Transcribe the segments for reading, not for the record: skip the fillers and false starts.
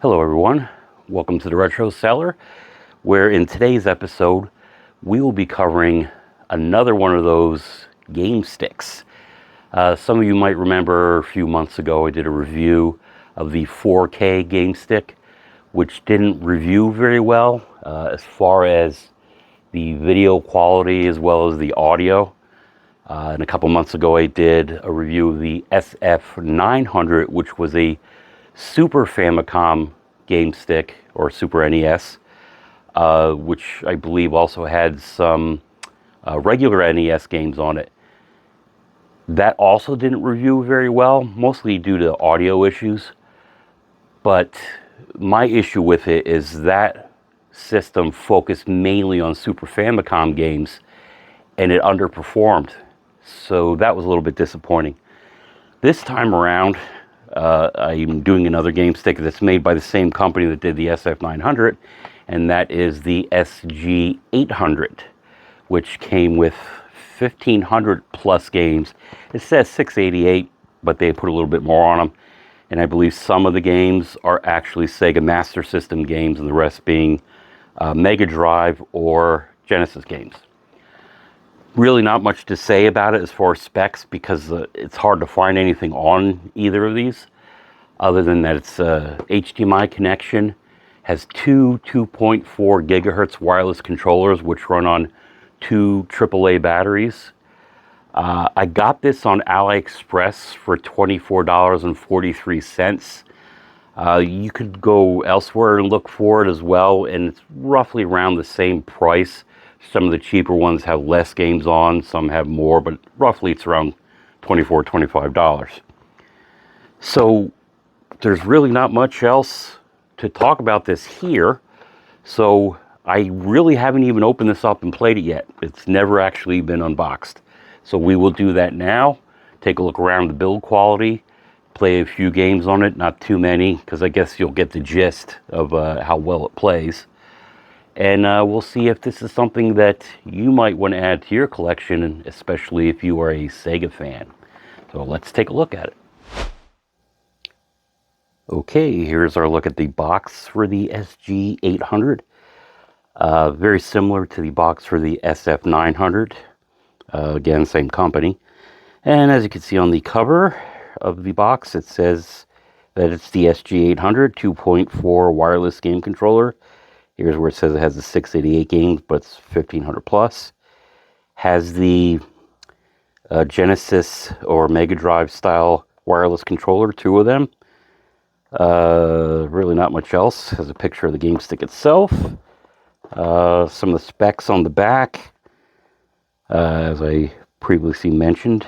Hello everyone, welcome to the Retro Cellar, where in today's episode we will be covering another one of those Gamesticks. Some of you might remember a few months ago I did a review of the 4K Gamestick, which didn't review very well as far as the video quality as well as the audio. And a couple months ago I did a review of the SF900, which was a Super Famicom game stick, or Super NES, which I believe also had some regular NES games on it. That also didn't review very well, mostly due to audio issues. But my issue with it is that system focused mainly on Super Famicom games, and it underperformed. So that was a little bit disappointing. This time around, I'm doing another game stick that's made by the same company that did the SF900, and that is the SG800, which came with 1,500 plus games. It says 688, but they put a little bit more on them, and I believe some of the games are actually Sega Master System games, and the rest being Megadrive or Genesis games. Really not much to say about it as far as specs, because it's hard to find anything on either of these other than that it's a HDMI connection, has two 2.4 gigahertz wireless controllers which run on two AAA batteries. I got this on AliExpress for $24.43. You could go elsewhere and look for it as well, and it's roughly around the same price. Some of the cheaper ones have less games on, some have more, but roughly it's around $24, $25. So there's really not much else to talk about this here. So I really haven't even opened this up and played it yet. It's never actually been unboxed. So we will do that now. Take a look around the build quality, play a few games on it, not too many, because I guess you'll get the gist of how well it plays. And we'll see if this is something that you might want to add to your collection, especially if you are a Sega fan. So let's take a look at it. Okay, here's our look at the box for the SG800. Very similar to the box for the SF900. Again, same company. And as you can see on the cover of the box, it says that it's the SG800 2.4 wireless game controller. Here's where it says it has the 688 games, but it's 1,500 plus. Has the Genesis or Megadrive style wireless controller, two of them. Really not much else. Has a picture of the game stick itself. Some of the specs on the back, as I previously mentioned.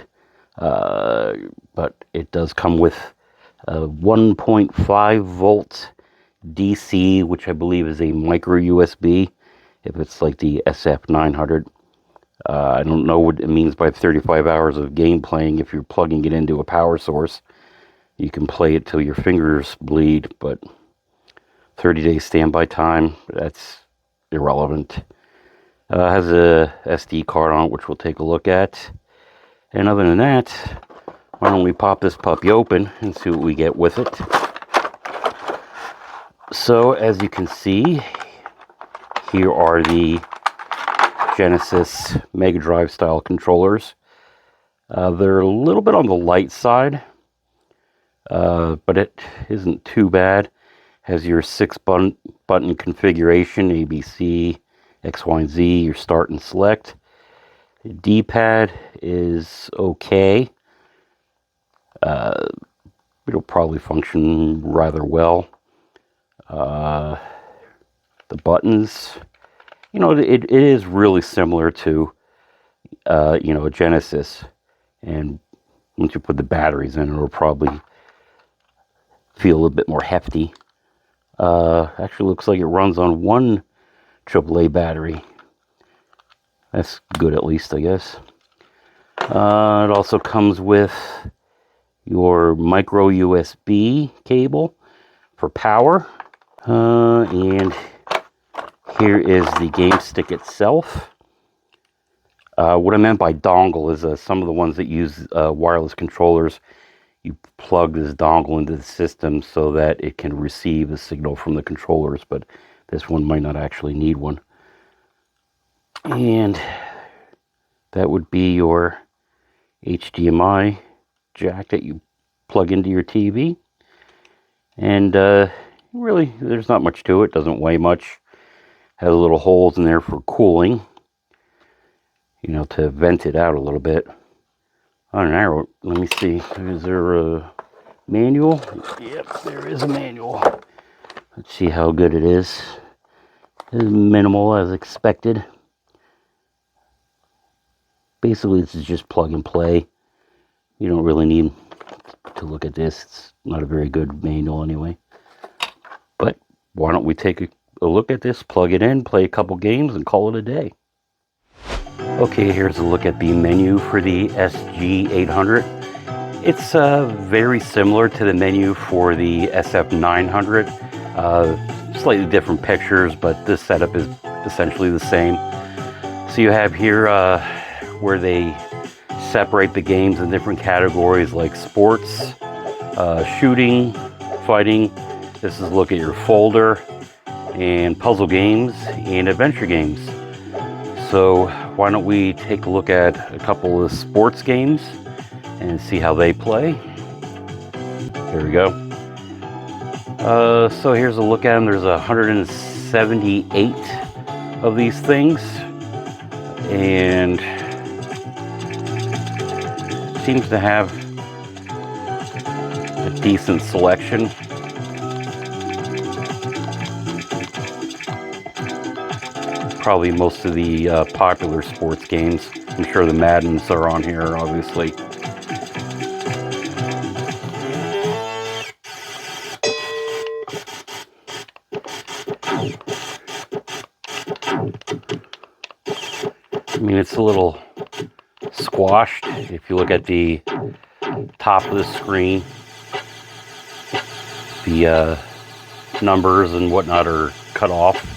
But it does come with a 1.5 volt DC, which I believe is a micro USB, if it's like the SF900. I don't know what it means by 35 hours of game playing. If you're plugging it into a power source, you can play it till your fingers bleed, but 30-day standby time, that's irrelevant. Has a SD card on it, which we'll take a look at. And other than that, why don't we pop this puppy open and see what we get with it. So, as you can see, here are the Genesis Mega Drive style controllers. They're a little bit on the light side, but it isn't too bad. Has your 6-button configuration, A, B, C, X, Y, and Z, your start and select. The D-pad is okay. It'll probably function rather well. The buttons, it is really similar to, a Genesis. And once you put the batteries in, it'll probably feel a little bit more hefty. Actually looks like it runs on one AAA battery. That's good, at least, I guess. It also comes with your micro USB cable for power. And here is the game stick itself. What I meant by dongle is some of the ones that use wireless controllers you plug this dongle into the system so that it can receive a signal from the controllers, but this one might not actually need one. And that would be your HDMI jack that you plug into your TV. And really, there's not much to it. Doesn't weigh much. Has little holes in there for cooling, you know, to vent it out a little bit. On an arrow, let me see. Is there a manual? Yep, there is a manual. Let's see how good it is. It's minimal as expected. Basically, this is just plug and play. You don't really need to look at this. It's not a very good manual anyway. But why don't we take a look at this, plug it in, play a couple games, and call it a day. Okay, here's a look at the menu for the SG800. It's very similar to the menu for the SF900. Slightly different pictures, but this setup is essentially the same. So you have here where they separate the games in different categories like sports, shooting, fighting. This is a look at your folder, and puzzle games and adventure games. So why don't we take a look at a couple of sports games and see how they play. Here we go. So here's a look at them. There's 178 of these things, and seems to have a decent selection. Probably most of the popular sports games. I'm sure the Maddens are on here, obviously. I mean, it's a little squashed. If you look at the top of the screen, the numbers and whatnot are cut off.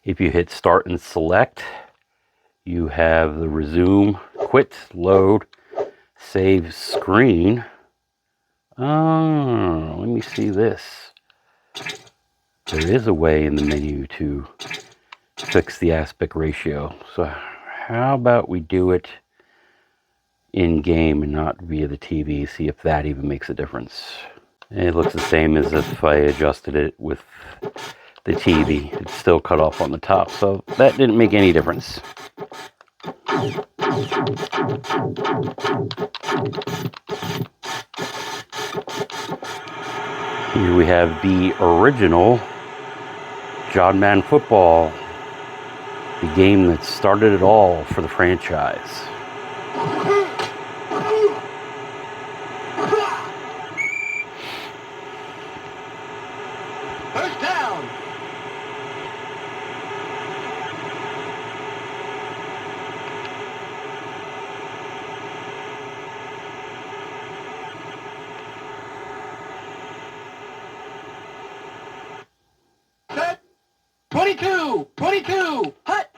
If you hit start and select, you have the resume, quit, load, save screen. Oh, let me see this. There is a way in the menu to fix the aspect ratio. So how about we do it in game and not via the TV, see if that even makes a difference. It looks the same as if I adjusted it with the TV. It's still cut off on the top, so that didn't make any difference. Here we have the original John Madden Football, the game that started it all for the franchise. First down. Set. 22. 22. Hut.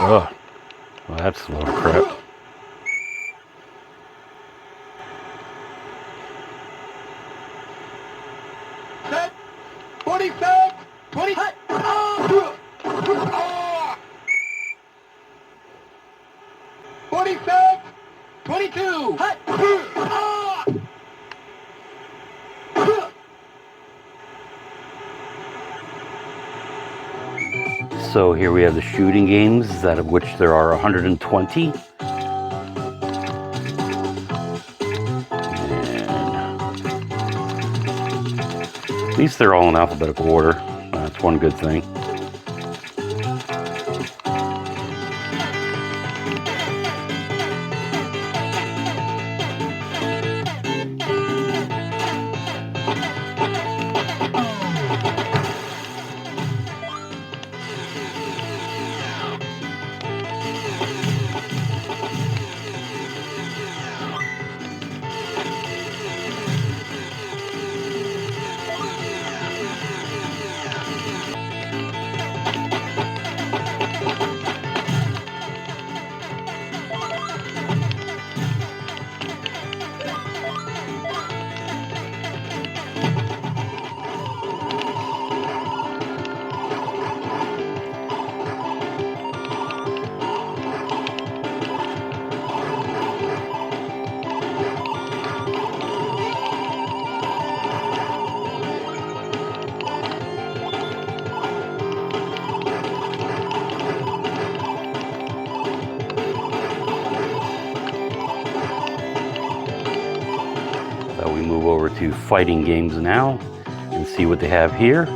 Oh, well, that's a load of crap. Set. 47. 20. Hut. 47. 22. Hut. So here we have the shooting games, out of which there are 120. And at least they're all in alphabetical order. That's one good thing. We move over to fighting games now and see what they have here.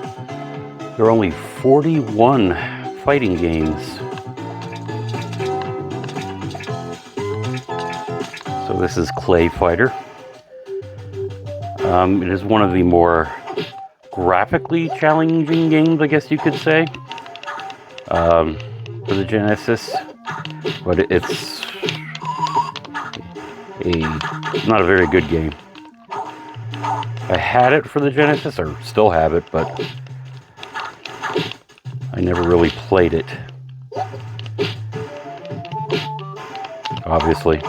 There are only 41 fighting games. So this is Clay Fighter. It is one of the more graphically challenging games, I guess you could say, for the Genesis. But it's not a very good game. I had it for the Genesis, or still have it, but I never really played it. Obviously.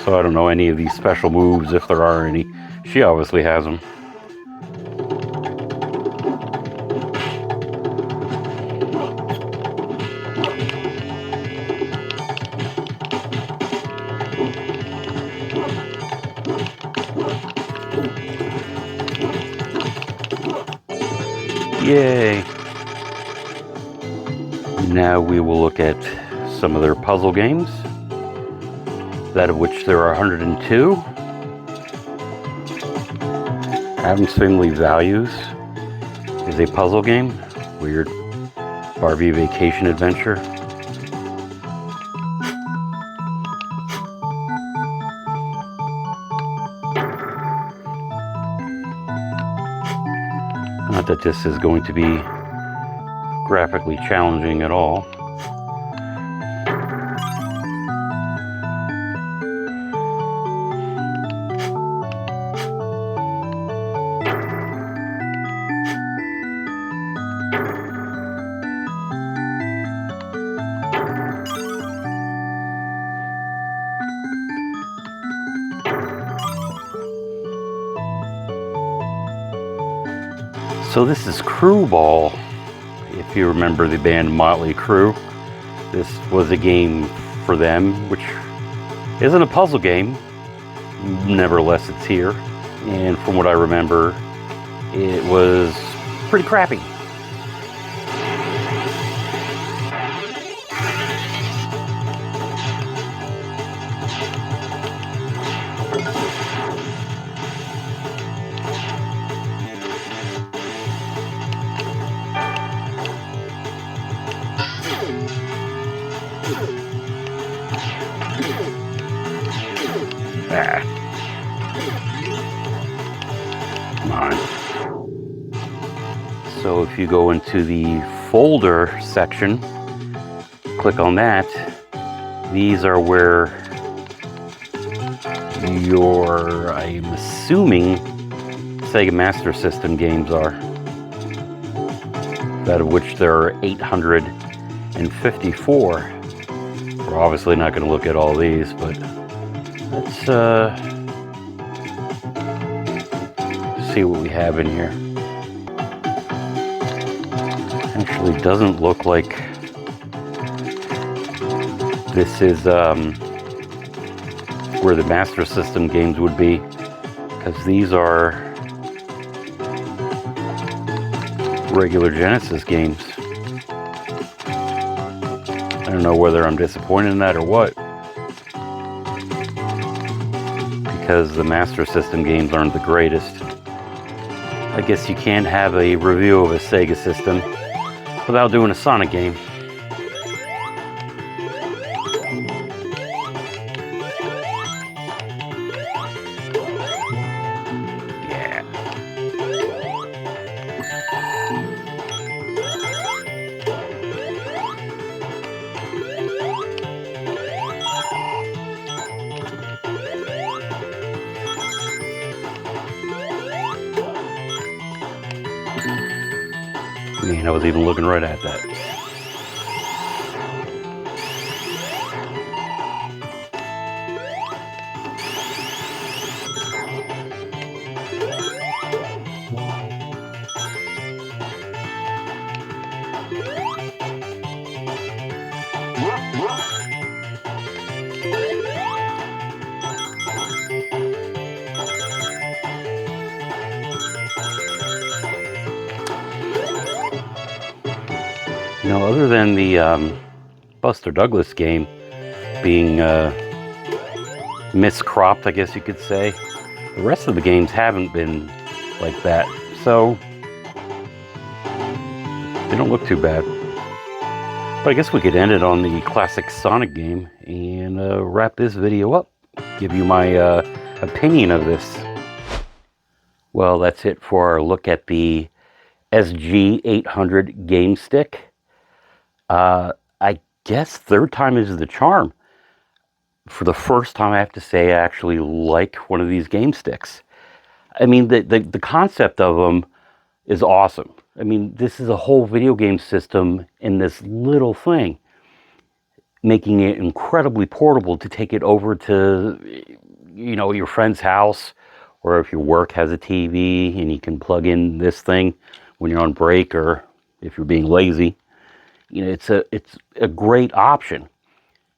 So I don't know any of these special moves, if there are any. She obviously has them. Yay! Now we will look at some of their puzzle games, that of which there are 102. Adam's Family Values is a puzzle game. Weird. Barbie Vacation Adventure. Not that this is going to be graphically challenging at all. So this is Crew Ball. If you remember the band Motley Crue, this was a game for them, which isn't a puzzle game. Nevertheless, it's here. And from what I remember, it was pretty crappy. Come on. So if you go into the folder section, click on that, these are where your, I'm assuming, Sega Master System games are. That of which there are 854. We're obviously not going to look at all these, but let's see what we have in here. Actually doesn't look like this is where the Master System games would be, because these are regular Genesis games. I don't know whether I'm disappointed in that or what, because the Master System games aren't the greatest. I guess you can't have a review of a Sega system without doing a Sonic game. Yeah. Man, I was even looking right at that. You know, other than the Buster Douglas game being miscropped, I guess you could say, the rest of the games haven't been like that. So they don't look too bad. But I guess we could end it on the classic Sonic game and wrap this video up. Give you my opinion of this. Well, that's it for our look at the SG800 Gamestick. I guess third time is the charm. For the first time, I have to say I actually like one of these Gamesticks. I mean, the concept of them is awesome. I mean, this is a whole video game system in this little thing, making it incredibly portable to take it over to, you know, your friend's house, or if your work has a TV and you can plug in this thing when you're on break, or if you're being lazy. You know, it's a great option.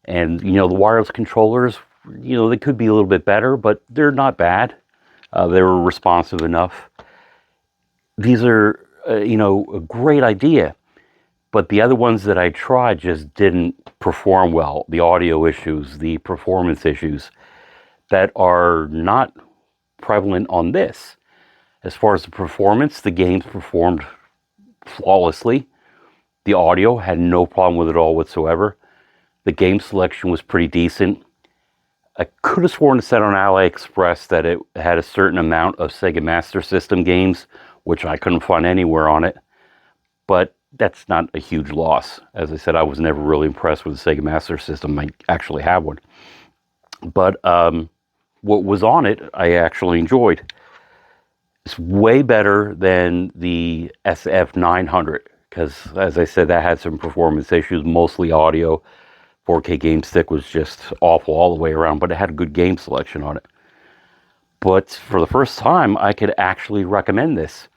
And, you know, the wireless controllers, you know, they could be a little bit better, but they're not bad. They were responsive enough. These are, you know, a great idea. But the other ones that I tried just didn't perform well. The audio issues, the performance issues that are not prevalent on this. As far as the performance, the games performed flawlessly. The audio had no problem with it all whatsoever. The game selection was pretty decent. I could have sworn it said on AliExpress that it had a certain amount of Sega Master System games, which I couldn't find anywhere on it. But that's not a huge loss. As I said, I was never really impressed with the Sega Master System. I actually have one. But what was on it, I actually enjoyed. It's way better than the SF900, because, as I said, that had some performance issues, mostly audio. 4K Gamestick was just awful all the way around, but it had a good game selection on it. But for the first time, I could actually recommend this.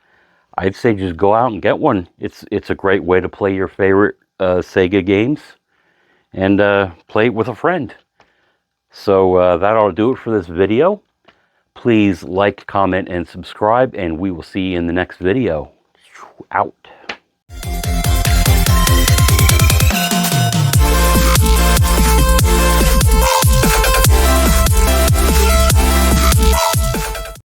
I'd say just go out and get one. It's a great way to play your favorite Sega games and play it with a friend. So that ought to do it for this video. Please like, comment, and subscribe, and we will see you in the next video. Out.